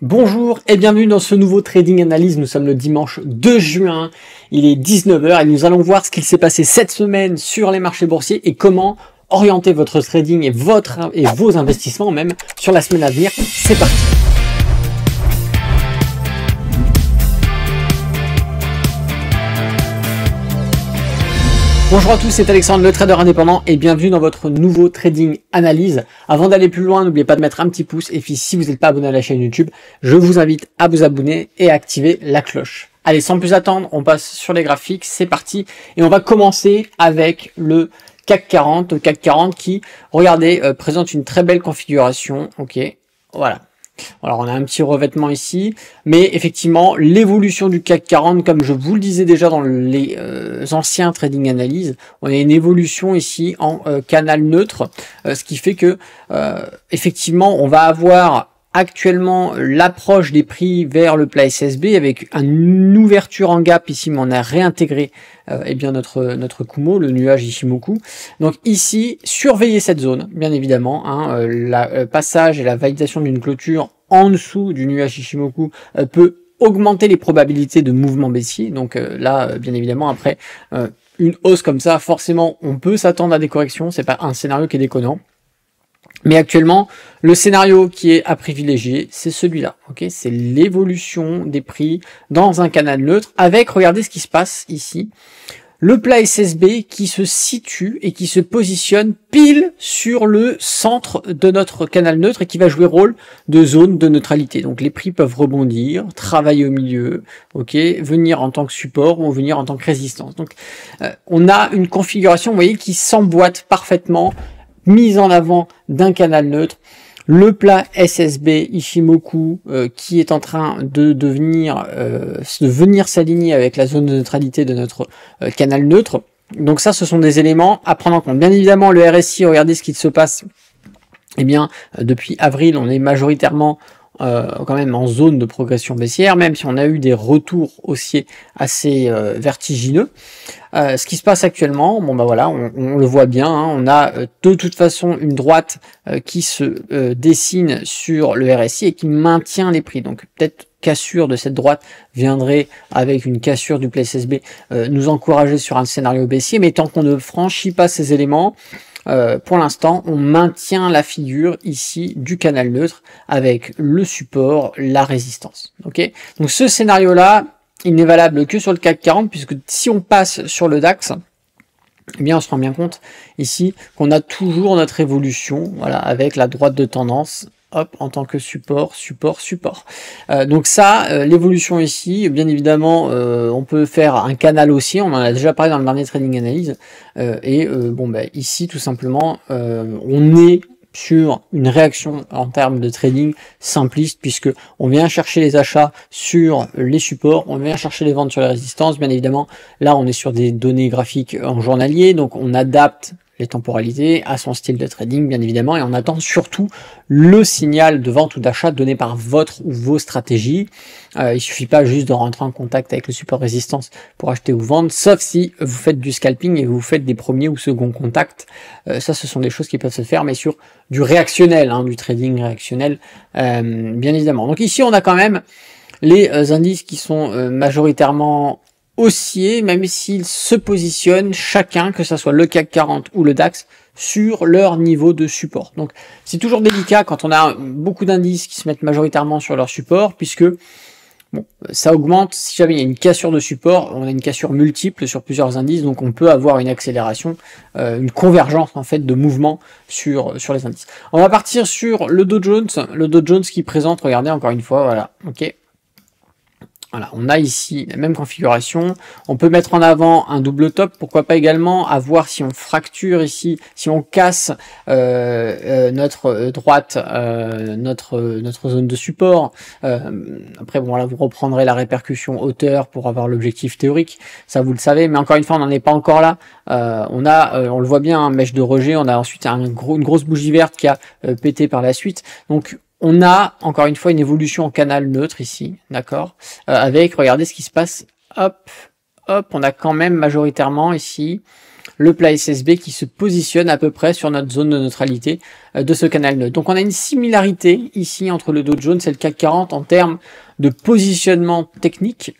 Bonjour et bienvenue dans ce nouveau Trading Analyse. Nous sommes le dimanche 2 juin, il est 19 h et nous allons voir ce qu'il s'est passé cette semaine sur les marchés boursiers et comment orienter votre trading et vos investissements même sur la semaine à venir. C'est parti. Bonjour à tous, c'est Alexandre, le trader indépendant et bienvenue dans votre nouveau Trading Analyse. Avant d'aller plus loin, n'oubliez pas de mettre un petit pouce et puis si vous n'êtes pas abonné à la chaîne YouTube, je vous invite à vous abonner et à activer la cloche. Allez, sans plus attendre, on passe sur les graphiques, c'est parti et on va commencer avec le CAC 40, qui, regardez, présente une très belle configuration, ok, voilà. Alors on a un petit revêtement ici, mais effectivement l'évolution du CAC 40, comme je vous le disais déjà dans les anciens trading analyses, on a une évolution ici en canal neutre, ce qui fait que effectivement on va avoir actuellement l'approche des prix vers le plat SSB avec une ouverture en gap ici, mais on a réintégré eh bien notre Kumo, le nuage Ichimoku. Donc ici, surveillez cette zone, bien évidemment, hein, le passage et la validation d'une clôture en dessous du nuage Ichimoku peut augmenter les probabilités de mouvement baissier. Donc là, bien évidemment, après une hausse comme ça, forcément, on peut s'attendre à des corrections. C'est pas un scénario qui est déconnant. Mais actuellement, le scénario qui est à privilégier, c'est celui-là. Ok, c'est l'évolution des prix dans un canal neutre avec, regardez ce qui se passe ici, le plat SSB qui se situe et qui se positionne pile sur le centre de notre canal neutre et qui va jouer rôle de zone de neutralité. Donc les prix peuvent rebondir, travailler au milieu, ok, venir en tant que support ou venir en tant que résistance. Donc on a une configuration, vous voyez, qui s'emboîte parfaitement, mise en avant d'un canal neutre, le plat SSB Ichimoku qui est en train de venir s'aligner avec la zone de neutralité de notre canal neutre. Donc ça, ce sont des éléments à prendre en compte. Bien évidemment, le RSI, regardez ce qui se passe. Eh bien, depuis avril, on est majoritairement quand même en zone de progression baissière, même si on a eu des retours haussiers assez vertigineux. Ce qui se passe actuellement, bon bah voilà, on le voit bien, hein, on a de toute façon une droite qui se dessine sur le RSI et qui maintient les prix. Donc peut-être cassure de cette droite viendrait avec une cassure du plat SSB nous encourager sur un scénario baissier, mais tant qu'on ne franchit pas ces éléments, pour l'instant, on maintient la figure ici du canal neutre avec le support, la résistance. Ok, donc ce scénario-là, il n'est valable que sur le CAC 40 puisque si on passe sur le DAX, eh bien on se rend bien compte ici qu'on a toujours notre évolution, voilà, avec la droite de tendance. Hop, en tant que support. Donc ça, l'évolution ici, bien évidemment, on peut faire un canal haussier, on en a déjà parlé dans le dernier Trading Analyse, bon, bah, ici, tout simplement, on est sur une réaction en termes de trading simpliste, puisque on vient chercher les achats sur les supports, on vient chercher les ventes sur les résistances, bien évidemment, là, on est sur des données graphiques en journalier, donc on adapte les temporalités à son style de trading, bien évidemment, et on attend surtout le signal de vente ou d'achat donné par votre ou vos stratégies. Il suffit pas juste de rentrer en contact avec le support résistance pour acheter ou vendre, sauf si vous faites du scalping et vous faites des premiers ou seconds contacts. Ça, ce sont des choses qui peuvent se faire, mais sur du réactionnel, hein, du trading réactionnel, bien évidemment. Donc ici, on a quand même les indices qui sont majoritairement haussiers, même s'ils se positionnent chacun, que ce soit le CAC 40 ou le DAX, sur leur niveau de support. Donc c'est toujours délicat quand on a beaucoup d'indices qui se mettent majoritairement sur leur support, puisque bon, ça augmente, si jamais il y a une cassure de support, on a une cassure multiple sur plusieurs indices, donc on peut avoir une accélération, une convergence en fait de mouvement sur les indices. On va partir sur le Dow Jones qui présente, regardez encore une fois, voilà, ok. Voilà, on a ici la même configuration. On peut mettre en avant un double top, pourquoi pas également, à voir si on fracture ici, si on casse notre droite, notre zone de support. Après, bon, là, vous reprendrez la répercussion hauteur pour avoir l'objectif théorique, ça vous le savez, mais encore une fois, on n'en est pas encore là. On le voit bien, hein, mèche de rejet, on a ensuite une grosse bougie verte qui a pété par la suite. Donc, on a, encore une fois, une évolution en canal neutre ici, d'accord, avec, regardez ce qui se passe, hop, on a quand même majoritairement ici le plat SSB qui se positionne à peu près sur notre zone de neutralité de ce canal neutre. Donc on a une similarité ici entre le Dow Jones et le CAC 40 en termes de positionnement technique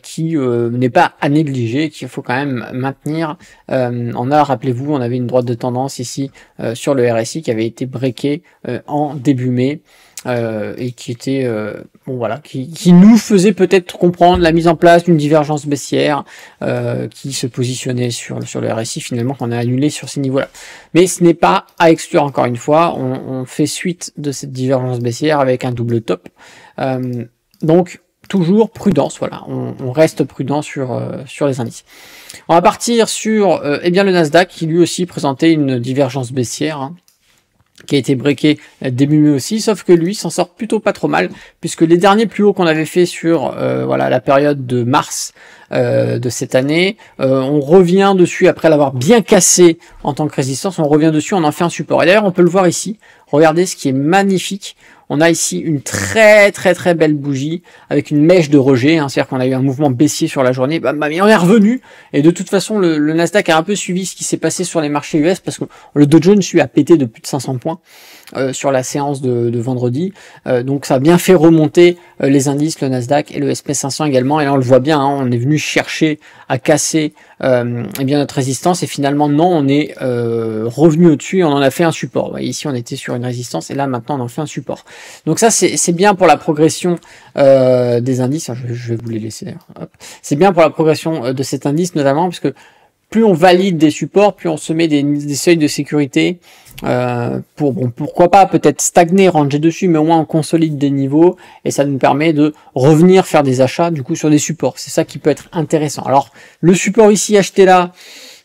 qui n'est pas à négliger, qu'il faut quand même maintenir. Rappelez-vous, on avait une droite de tendance ici sur le RSI qui avait été breaké en début mai. Et qui était bon voilà, qui nous faisait peut-être comprendre la mise en place d'une divergence baissière qui se positionnait sur le RSI finalement qu'on a annulé sur ces niveaux-là. Mais ce n'est pas à exclure encore une fois, on fait suite de cette divergence baissière avec un double top. Donc toujours prudence, voilà, on reste prudent sur les indices. On va partir sur eh bien le Nasdaq qui lui aussi présentait une divergence baissière. Hein, qui a été breaké début mai aussi, sauf que lui s'en sort plutôt pas trop mal, puisque les derniers plus hauts qu'on avait fait sur voilà la période de mars de cette année, on revient dessus après l'avoir bien cassé en tant que résistance, on revient dessus, on en fait un support. Et d'ailleurs on peut le voir ici, regardez ce qui est magnifique, on a ici une très belle bougie avec une mèche de rejet, hein, c'est-à-dire qu'on a eu un mouvement baissier sur la journée, mais on est revenu, et de toute façon le Nasdaq a un peu suivi ce qui s'est passé sur les marchés US, parce que le Dow Jones lui a pété de plus de 500 points sur la séance de vendredi, donc ça a bien fait remonter les indices, le Nasdaq et le SP500 également, et là on le voit bien, hein, on est venu chercher à casser eh bien notre résistance, et finalement non, on est revenu au-dessus et on en a fait un support. Vous voyez, ici on était sur une résistance et là maintenant on en fait un support. Donc ça c'est bien pour la progression des indices. Je vais vous les laisser d'ailleurs. C'est bien pour la progression de cet indice notamment parce que plus on valide des supports, plus on se met des seuils de sécurité pourquoi pas peut-être stagner, ranger dessus, mais au moins on consolide des niveaux et ça nous permet de revenir faire des achats du coup sur des supports. C'est ça qui peut être intéressant. Alors le support ici acheté là,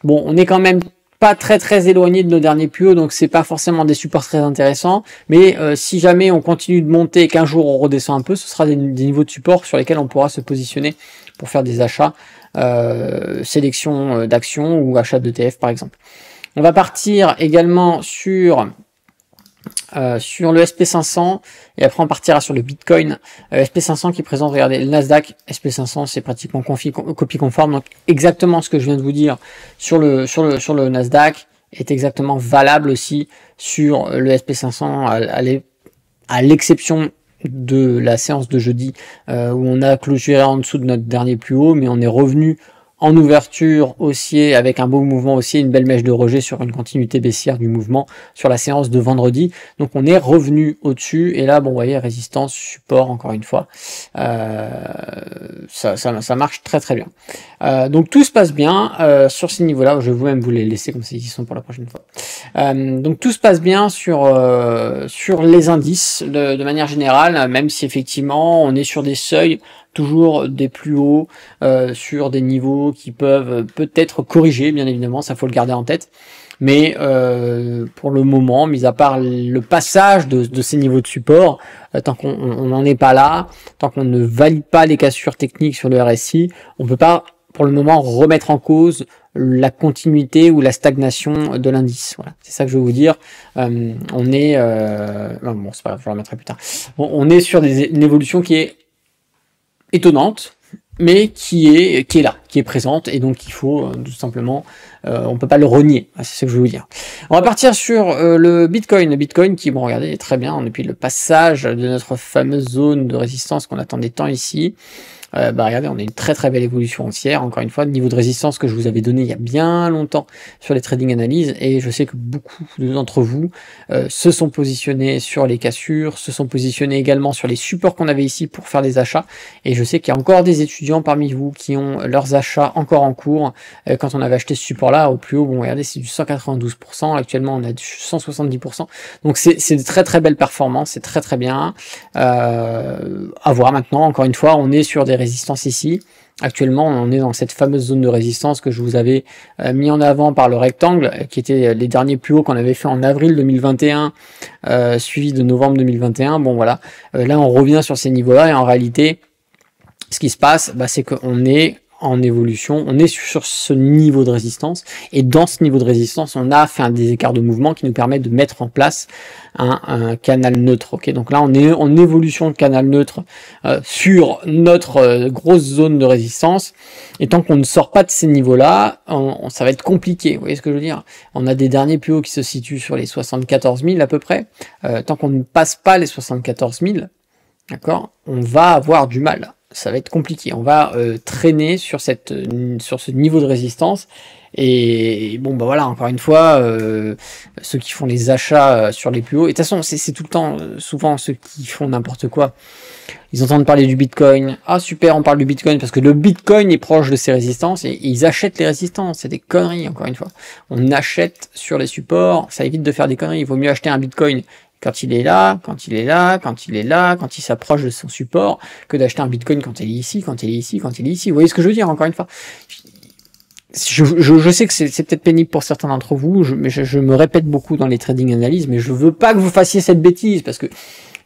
bon, on est quand même pas très éloigné de nos derniers plus hauts, donc c'est pas forcément des supports très intéressants, mais si jamais on continue de monter et qu'un jour on redescend un peu, ce sera des niveaux de support sur lesquels on pourra se positionner pour faire des achats, sélection d'actions ou achat d'ETF par exemple. On va partir également sur le SP500 et après on partira sur le Bitcoin. SP500 qui présente, regardez, le Nasdaq, SP500 c'est pratiquement copie conforme, donc exactement ce que je viens de vous dire sur le Nasdaq est exactement valable aussi sur le SP500 à l'exception de la séance de jeudi où on a clôturé en dessous de notre dernier plus haut, mais on est revenu en ouverture haussier avec un beau mouvement haussier, une belle mèche de rejet sur une continuité baissière du mouvement sur la séance de vendredi. Donc on est revenu au-dessus et là bon vous voyez résistance, support encore une fois, ça marche très bien. Donc tout se passe bien sur ces niveaux-là. Je vais vous-même vous les laisser comme ça ils y sont pour la prochaine fois. Donc tout se passe bien sur les indices de manière générale, même si effectivement on est sur des seuils toujours des plus hauts sur des niveaux qui peuvent peut-être corriger, bien évidemment, ça faut le garder en tête. Mais pour le moment, mis à part le passage de ces niveaux de support, tant qu'on n'en est pas là, tant qu'on ne valide pas les cassures techniques sur le RSI, on peut pas pour le moment remettre en cause la continuité ou la stagnation de l'indice. Voilà, c'est ça que je veux vous dire. On est bon, c'est pas grave, je le remettrai plus tard. Bon, on est sur une évolution qui est étonnante, mais qui est là, qui est présente, et donc il faut tout simplement, on peut pas le renier, c'est ce que je veux vous dire. On va partir sur le Bitcoin qui, bon regardez, est très bien, depuis le passage de notre fameuse zone de résistance qu'on attendait tant ici. Regardez, on a une très belle évolution haussière, encore une fois, le niveau de résistance que je vous avais donné il y a bien longtemps sur les trading analyses, et je sais que beaucoup d'entre vous se sont positionnés sur les cassures, se sont positionnés également sur les supports qu'on avait ici pour faire des achats, et je sais qu'il y a encore des étudiants parmi vous qui ont leurs achats encore en cours. Quand on avait acheté ce support là au plus haut, bon regardez, c'est du 192%, actuellement on a du 170%, donc c'est de très belles performances, c'est très bien. À voir maintenant, encore une fois, on est sur des résistances ici. Actuellement, on est dans cette fameuse zone de résistance que je vous avais mis en avant par le rectangle, qui était les derniers plus hauts qu'on avait fait en avril 2021, suivi de novembre 2021. Bon voilà, là on revient sur ces niveaux-là et en réalité, ce qui se passe, c'est qu'on est en évolution, on est sur ce niveau de résistance, et dans ce niveau de résistance, on a fait des écarts de mouvement qui nous permettent de mettre en place un canal neutre. Ok, donc là on est en évolution de canal neutre sur notre grosse zone de résistance, et tant qu'on ne sort pas de ces niveaux-là, ça va être compliqué. Vous voyez ce que je veux dire? On a des derniers plus hauts qui se situent sur les 74 000 à peu près. Tant qu'on ne passe pas les 74 000, d'accord, on va avoir du mal. Ça va être compliqué. On va traîner sur ce niveau de résistance. Et bon, bah voilà, encore une fois, ceux qui font les achats sur les plus hauts, et de toute façon, c'est tout le temps, souvent ceux qui font n'importe quoi, ils entendent parler du Bitcoin. Ah super, on parle du Bitcoin parce que le Bitcoin est proche de ses résistances, et ils achètent les résistances. C'est des conneries, encore une fois. On achète sur les supports, ça évite de faire des conneries. Il vaut mieux acheter un Bitcoin quand il est là, quand il est là, quand il est là, quand il s'approche de son support, que d'acheter un Bitcoin quand il est ici, quand il est ici, quand il est ici. Vous voyez ce que je veux dire, encore une fois? Je sais que c'est peut-être pénible pour certains d'entre vous, mais je me répète beaucoup dans les trading analyses, mais je veux pas que vous fassiez cette bêtise, parce que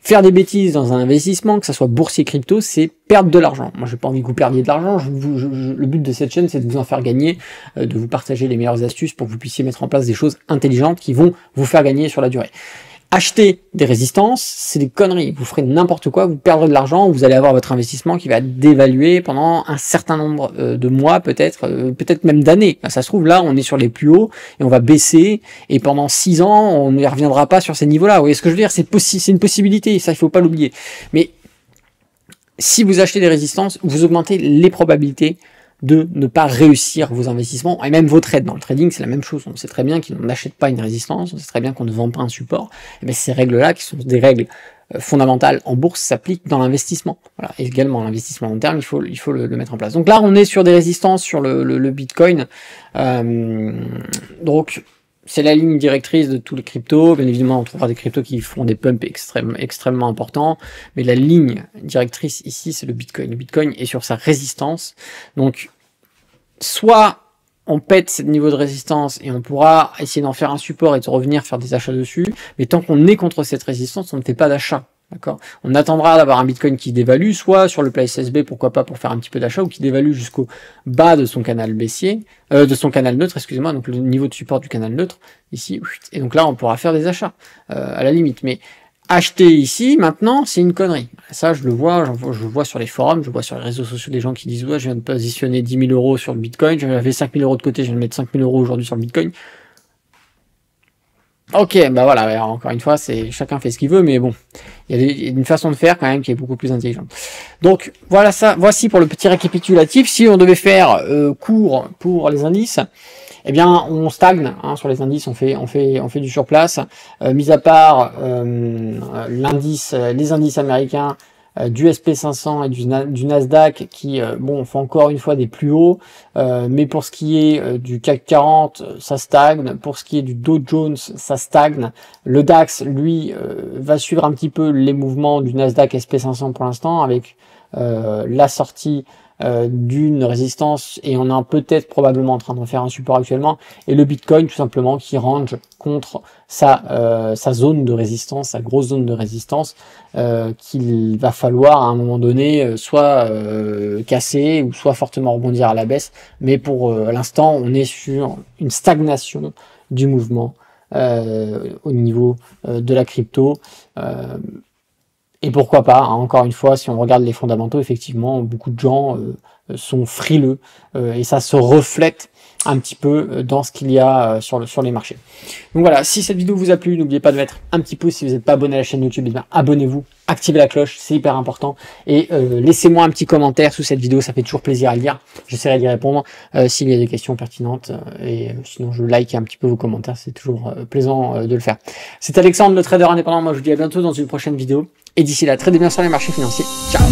faire des bêtises dans un investissement, que ça soit boursier crypto, c'est perdre de l'argent. Moi, j'ai pas envie que vous perdiez de l'argent. Le but de cette chaîne, c'est de vous en faire gagner, de vous partager les meilleures astuces pour que vous puissiez mettre en place des choses intelligentes qui vont vous faire gagner sur la durée. Acheter des résistances, c'est des conneries. Vous ferez n'importe quoi, vous perdrez de l'argent, vous allez avoir votre investissement qui va dévaluer pendant un certain nombre de mois, peut-être même d'années. Ça se trouve, là, on est sur les plus hauts et on va baisser, et pendant 6 ans, on ne reviendra pas sur ces niveaux-là. Vous voyez ce que je veux dire? C'est une possibilité, ça, il faut pas l'oublier. Mais si vous achetez des résistances, vous augmentez les probabilités de ne pas réussir vos investissements, et même vos trades. Dans le trading, c'est la même chose. On sait très bien qu'on n'achète pas une résistance, on sait très bien qu'on ne vend pas un support. Et bien ces règles-là, qui sont des règles fondamentales en bourse, s'appliquent dans l'investissement. Voilà. Et également, l'investissement long terme, il faut le mettre en place. Donc là, on est sur des résistances sur le Bitcoin. Donc, c'est la ligne directrice de tous les cryptos. Bien évidemment, on trouvera des cryptos qui font des pumps extrêmement importants. Mais la ligne directrice ici, c'est le Bitcoin. Le Bitcoin est sur sa résistance. Donc, soit on pète ce niveau de résistance et on pourra essayer d'en faire un support et de revenir faire des achats dessus. Mais tant qu'on est contre cette résistance, on ne fait pas d'achat. D'accord. On attendra d'avoir un Bitcoin qui dévalue, soit sur le place SB, pourquoi pas, pour faire un petit peu d'achat, ou qui dévalue jusqu'au bas de son canal baissier, de son canal neutre, excusez-moi, donc le niveau de support du canal neutre, ici, et donc là, on pourra faire des achats, à la limite. Mais acheter ici, maintenant, c'est une connerie. Ça, je le vois, je vois sur les forums, je vois sur les réseaux sociaux des gens qui disent, ouais, je viens de positionner 10 000 euros sur le Bitcoin, j'avais 5 000 euros de côté, je viens de mettre 5 000 euros aujourd'hui sur le Bitcoin. Ok, bah voilà, encore une fois, chacun fait ce qu'il veut, mais bon, il y a une façon de faire quand même qui est beaucoup plus intelligente. Donc voilà ça, voici pour le petit récapitulatif. Si on devait faire court pour les indices, eh bien on stagne hein, sur les indices, on fait du surplace, mis à part les indices américains, du SP500 et du Nasdaq qui bon font encore une fois des plus hauts, mais pour ce qui est du CAC 40 ça stagne, pour ce qui est du Dow Jones ça stagne, le DAX lui va suivre un petit peu les mouvements du Nasdaq SP500 pour l'instant, avec la sortie d'une résistance, et on est peut-être probablement en train de faire un support actuellement, et le Bitcoin tout simplement qui range contre sa zone de résistance, sa grosse zone de résistance, qu'il va falloir à un moment donné soit casser ou soit fortement rebondir à la baisse, mais pour l'instant on est sur une stagnation du mouvement au niveau de la crypto. Et pourquoi pas, hein, encore une fois, si on regarde les fondamentaux, effectivement, beaucoup de gens sont frileux et ça se reflète un petit peu dans ce qu'il y a sur les marchés. Donc voilà, si cette vidéo vous a plu, n'oubliez pas de mettre un petit pouce. Si vous n'êtes pas abonné à la chaîne YouTube, eh bien abonnez-vous, activez la cloche, c'est hyper important. Et laissez-moi un petit commentaire sous cette vidéo, ça fait toujours plaisir à lire. J'essaierai d'y répondre s'il y a des questions pertinentes. Et sinon, je like un petit peu vos commentaires, c'est toujours plaisant de le faire. C'est Alexandre, le trader indépendant. Moi, je vous dis à bientôt dans une prochaine vidéo. Et d'ici là, tradez bien sur les marchés financiers. Ciao!